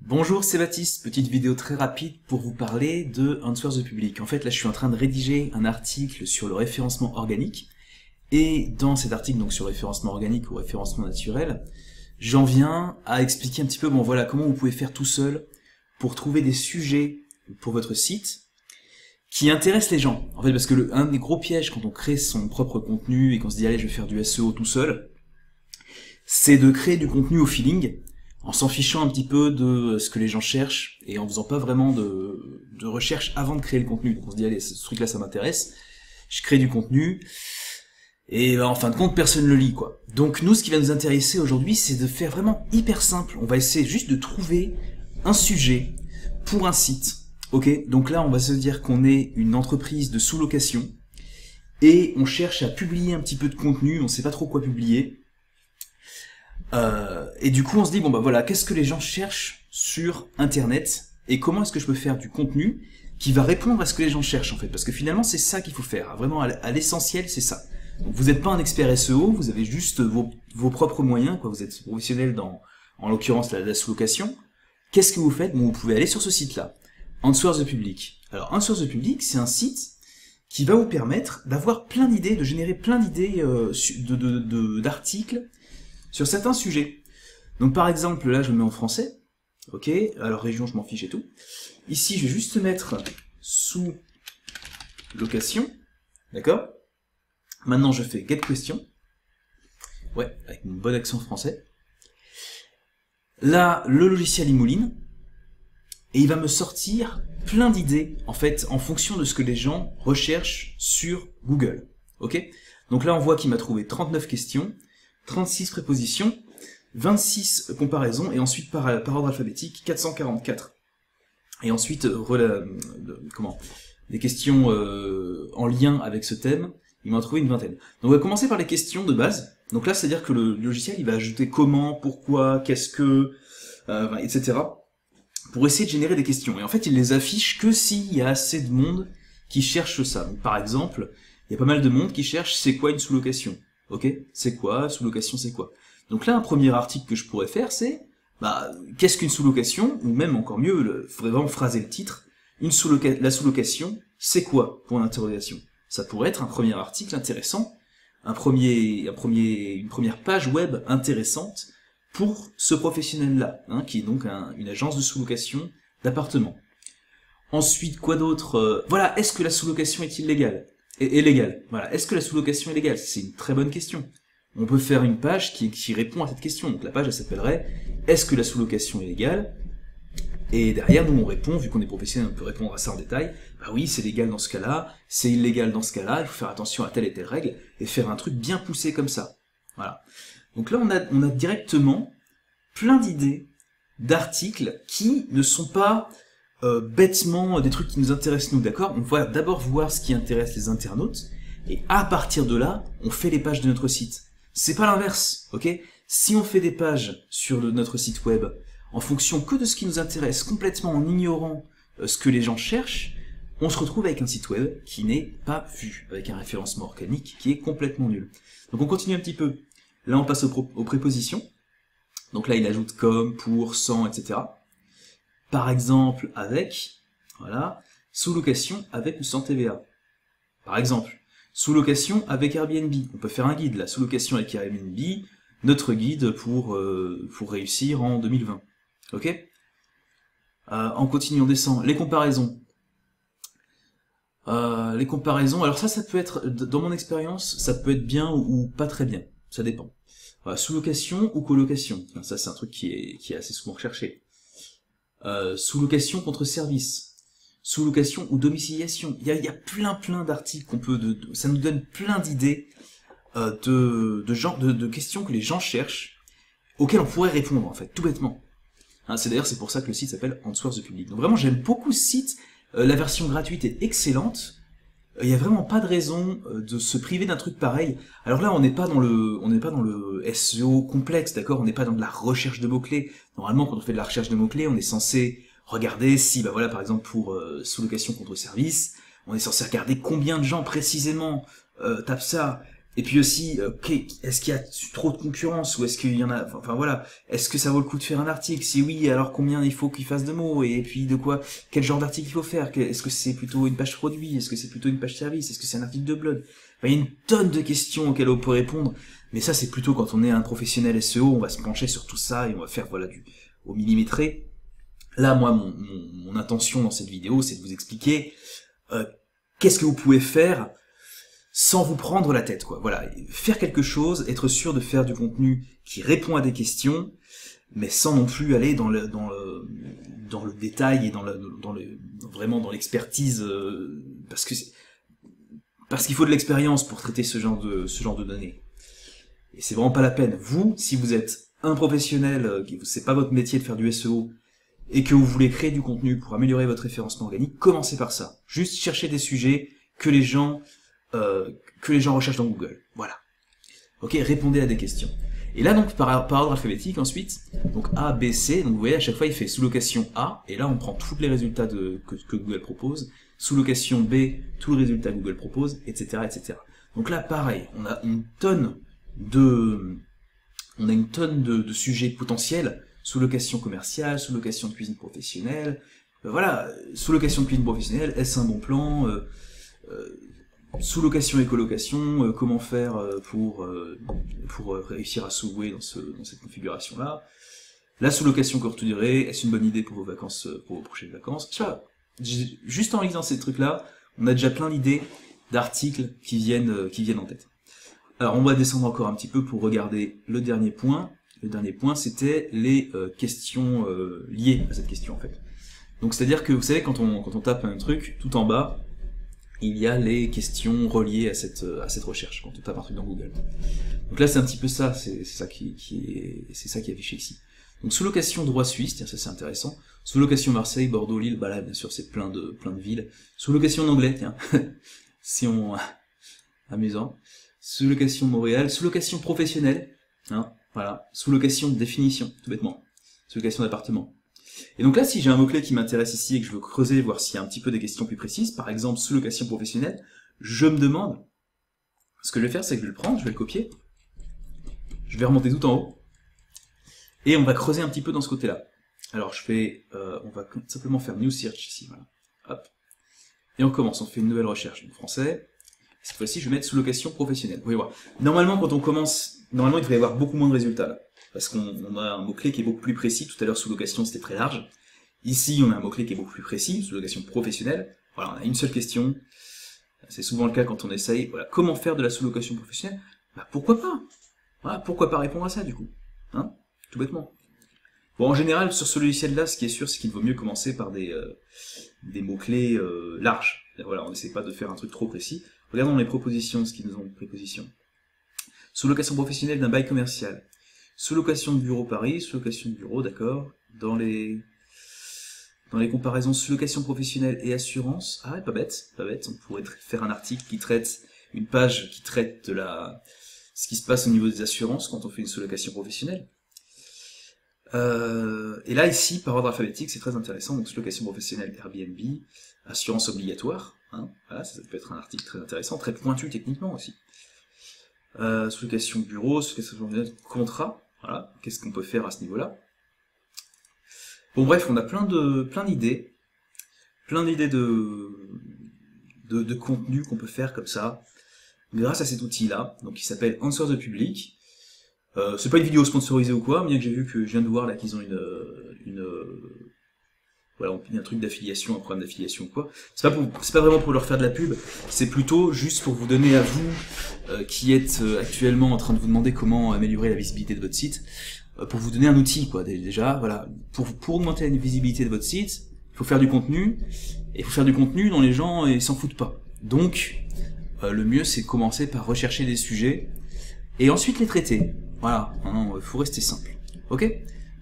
Bonjour, c'est Baptiste, petite vidéo très rapide pour vous parler de Answer the Public. En fait, là, je suis en train de rédiger un article sur le référencement organique, et dans cet article, donc sur le référencement organique ou référencement naturel, j'en viens à expliquer un petit peu, bon voilà, comment vous pouvez faire tout seul pour trouver des sujets pour votre site qui intéressent les gens. En fait, parce que un des gros pièges quand on crée son propre contenu et qu'on se dit allez, je vais faire du SEO tout seul, c'est de créer du contenu au feeling, en s'en fichant un petit peu de ce que les gens cherchent et en faisant pas vraiment de recherche avant de créer le contenu. Donc on se dit allez, ce truc-là ça m'intéresse, je crée du contenu et en fin de compte personne le lit quoi. Donc nous ce qui va nous intéresser aujourd'hui c'est de faire vraiment hyper simple. On va essayer juste de trouver un sujet pour un site. Ok, donc là on va se dire qu'on est une entreprise de sous-location et on cherche à publier un petit peu de contenu, on sait pas trop quoi publier. Et du coup on se dit bon bah voilà, qu'est-ce que les gens cherchent sur internet et comment est-ce que je peux faire du contenu qui va répondre à ce que les gens cherchent en fait, parce que finalement c'est ça qu'il faut faire, vraiment à l'essentiel c'est ça. Donc vous n'êtes pas un expert SEO, vous avez juste vos propres moyens, quoi. Vous êtes professionnel dans, en l'occurrence la sous-location. Qu'est-ce que vous faites? Bon, vous pouvez aller sur ce site-là, Answer the Public. Alors Answer the Public, c'est un site qui va vous permettre d'avoir plein d'idées, de générer plein d'idées d'articles sur certains sujets. Donc par exemple, là je le mets en français, ok, alors région je m'en fiche et tout. Ici je vais juste mettre sous location, d'accord. Maintenant je fais get question, ouais, avec mon bon accent français. Là le logiciel il mouline, et il va me sortir plein d'idées, en fait, en fonction de ce que les gens recherchent sur Google, ok. Donc là on voit qu'il m'a trouvé 39 questions, 36 prépositions, 26 comparaisons, et ensuite par ordre alphabétique, 444. Et ensuite, des questions en lien avec ce thème, il m'en a trouvé une vingtaine. Donc on va commencer par les questions de base. Donc là, c'est-à-dire que le logiciel, il va ajouter comment, pourquoi, qu'est-ce que, etc. pour essayer de générer des questions. Et en fait, il les affiche que s'il y a assez de monde qui cherche ça. Donc par exemple, il y a pas mal de monde qui cherche c'est quoi une sous-location. Ok, c'est quoi, sous-location c'est quoi? Donc là, un premier article que je pourrais faire, c'est qu'est-ce qu'une sous-location? Ou même encore mieux, faudrait vraiment phraser le titre. La sous-location, c'est quoi? Point d'interrogation. Ça pourrait être un premier article intéressant, une première page web intéressante pour ce professionnel-là, hein, qui est donc une agence de sous-location d'appartements. Ensuite, quoi d'autre? Voilà, est-ce que la sous-location est illégale? Est légale. Voilà. Est-ce que la sous-location est légale? C'est une très bonne question. On peut faire une page qui répond à cette question. Donc la page, elle s'appellerait « Est-ce que la sous-location est légale ?» Et derrière, nous, on répond, vu qu'on est professionnel, on peut répondre à ça en détail. Bah oui, c'est légal dans ce cas-là, c'est illégal dans ce cas-là, il faut faire attention à telle et telle règle, et faire un truc bien poussé comme ça. Voilà. Donc là, on a directement plein d'idées, d'articles qui ne sont pas bêtement des trucs qui nous intéressent nous, d'accord? On va d'abord voir ce qui intéresse les internautes, et à partir de là, on fait les pages de notre site. C'est pas l'inverse, ok? Si on fait des pages sur notre site web en fonction que de ce qui nous intéresse, complètement en ignorant ce que les gens cherchent, on se retrouve avec un site web qui n'est pas vu, avec un référencement organique qui est complètement nul. Donc on continue un petit peu. Là on passe aux prépositions. Donc là il ajoute comme, pour, sans, etc. Par exemple avec, voilà, sous-location avec ou sans TVA. Par exemple, sous-location avec Airbnb. On peut faire un guide, là, sous-location avec Airbnb, notre guide pour réussir en 2020. Ok? On continue, on descend. Les comparaisons. Alors ça peut être, dans mon expérience, ça peut être bien ou pas très bien. Ça dépend. Sous-location ou colocation. Ça, c'est un truc qui est assez souvent recherché. Sous-location contre service. Sous-location ou domiciliation. Il y a plein d'articles qu'on peut, ça nous donne plein d'idées de questions que les gens cherchent, auxquelles on pourrait répondre en fait, tout bêtement. Hein, c'est pour ça que le site s'appelle Answer the Public. Donc vraiment, j'aime beaucoup ce site. La version gratuite est excellente. Il y a vraiment pas de raison de se priver d'un truc pareil. Alors là, on n'est pas dans le SEO complexe, d'accord? On n'est pas dans de la recherche de mots-clés. Normalement, quand on fait de la recherche de mots-clés, on est censé regarder si, voilà, par exemple, pour sous-location contre service, on est censé regarder combien de gens précisément tapent ça, Et puis aussi, est-ce qu'il y a trop de concurrence ou est-ce qu'il y en a, enfin voilà, est-ce que ça vaut le coup de faire un article? Si oui, alors combien il faut qu'il fasse de mots? Et puis de quoi, quel genre d'article il faut faire? Est-ce que c'est plutôt une page produit? Est-ce que c'est plutôt une page service? Est-ce que c'est un article de blog? Enfin, il y a une tonne de questions auxquelles on peut répondre, mais ça c'est plutôt quand on est un professionnel SEO, on va se pencher sur tout ça et on va faire voilà au millimétré. Là, moi, mon intention dans cette vidéo, c'est de vous expliquer qu'est-ce que vous pouvez faire sans vous prendre la tête, quoi. Voilà, faire quelque chose, être sûr de faire du contenu qui répond à des questions, mais sans non plus aller dans le détail et vraiment dans l'expertise, parce qu'il faut de l'expérience pour traiter ce genre de données. Et c'est vraiment pas la peine. Vous, si vous êtes un professionnel, c'est pas votre métier de faire du SEO, et que vous voulez créer du contenu pour améliorer votre référencement organique, commencez par ça. Juste chercher des sujets que les gens recherchent dans Google. Voilà. Ok, répondez à des questions. Et là, donc, par ordre alphabétique, ensuite, donc A, B, C, donc vous voyez, à chaque fois, il fait sous-location A, et là, on prend tous les résultats que Google propose, sous-location B, tous les résultats que Google propose, etc., etc. Donc là, pareil, on a une tonne de sujets potentiels, sous-location commerciale, sous-location de cuisine professionnelle, voilà, sous-location de cuisine professionnelle, est-ce un bon plan, sous-location et colocation, comment faire pour réussir à sous-louer dans cette configuration-là. La sous-location courte durée, est-ce une bonne idée pour vos vacances, pour vos prochaines vacances? Tu vois, juste en lisant ces trucs-là, on a déjà plein d'idées d'articles qui viennent en tête. Alors on va descendre encore un petit peu pour regarder le dernier point. Le dernier point, c'était les questions liées à cette question en fait. Donc c'est-à-dire que vous savez quand on tape un truc, tout en bas, il y a les questions reliées à cette recherche quand on tape un truc dans Google. Donc là c'est un petit peu ça, c'est ça qui est affiché ici. Donc sous-location droit suisse, tiens ça c'est intéressant. Sous-location Marseille, Bordeaux, Lille, bah là bien sûr c'est plein de villes. Sous-location en anglais, tiens, si on amusant. Sous-location Montréal, sous-location professionnelle, hein, voilà, sous-location de définition, tout bêtement, sous-location d'appartement. Et donc là, si j'ai un mot-clé qui m'intéresse ici et que je veux creuser, voir s'il y a un petit peu des questions plus précises, par exemple sous-location professionnelle, je me demande, ce que je vais faire, c'est que je vais le prendre, je vais le copier, je vais remonter tout en haut, et on va creuser un petit peu dans ce côté-là. Alors on va simplement faire New Search ici, voilà, hop, et on commence, on fait une nouvelle recherche en français. Cette fois-ci, je vais mettre sous-location professionnelle. Vous voyez voir. Normalement, quand on commence, il devrait y avoir beaucoup moins de résultats, là. Parce qu'on a un mot-clé qui est beaucoup plus précis. Tout à l'heure, sous-location, c'était très large. Ici, on a un mot-clé qui est beaucoup plus précis, sous-location professionnelle. Voilà, on a une seule question. C'est souvent le cas quand on essaye. Voilà, comment faire de la sous-location professionnelle? Bah, pourquoi pas? Voilà, pourquoi pas répondre à ça, du coup? Hein? Tout bêtement. Bon, en général, sur ce logiciel-là, ce qui est sûr, c'est qu'il vaut mieux commencer par des mots-clés larges. Voilà, on n'essaie pas de faire un truc trop précis. Regardons les propositions, ce qu'ils nous ont de prépositions. Sous-location professionnelle d'un bail commercial. Sous-location de bureau Paris, sous-location de bureau, d'accord. Dans les comparaisons sous-location professionnelle et assurance, ah ouais, pas bête, on pourrait faire un article qui traite, une page qui traite de ce qui se passe au niveau des assurances quand on fait une sous-location professionnelle. Et là, ici, par ordre alphabétique, c'est très intéressant, donc sous-location professionnelle Airbnb, assurance obligatoire, hein, voilà, ça peut être un article très intéressant, très pointu techniquement aussi. Sous-location bureau, sous-location contrat, voilà, qu'est-ce qu'on peut faire à ce niveau-là? Bon bref, on a plein d'idées de contenu qu'on peut faire comme ça, grâce à cet outil-là, donc qui s'appelle Answer the Public. C'est pas une vidéo sponsorisée ou quoi, bien que j'ai vu que je viens de voir là qu'ils ont voilà, un truc d'affiliation, un programme d'affiliation ou quoi. C'est pas vraiment pour leur faire de la pub, c'est plutôt juste pour vous donner à vous, qui êtes actuellement en train de vous demander comment améliorer la visibilité de votre site, pour vous donner un outil, quoi, déjà, voilà. Pour augmenter la visibilité de votre site, il faut faire du contenu, et il faut faire du contenu dont les gens s'en foutent pas. Donc, le mieux c'est de commencer par rechercher des sujets, et ensuite les traiter. Voilà, il faut rester simple. Ok?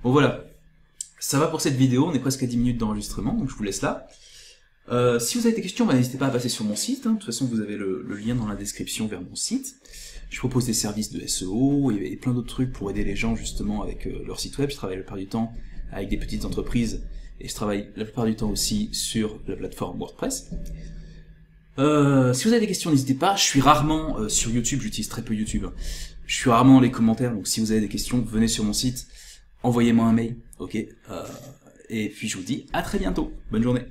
Bon voilà, ça va pour cette vidéo, on est presque à 10 minutes d'enregistrement, donc je vous laisse là. Si vous avez des questions, n'hésitez pas à passer sur mon site, hein. De toute façon vous avez le lien dans la description vers mon site. Je propose des services de SEO, et plein d'autres trucs pour aider les gens justement avec leur site web. Je travaille la plupart du temps avec des petites entreprises, et je travaille la plupart du temps aussi sur la plateforme WordPress. Si vous avez des questions, n'hésitez pas. Je suis rarement sur YouTube, j'utilise très peu YouTube. Je suis rarement dans les commentaires, donc si vous avez des questions, venez sur mon site, envoyez-moi un mail, ok. Et puis je vous dis à très bientôt. Bonne journée.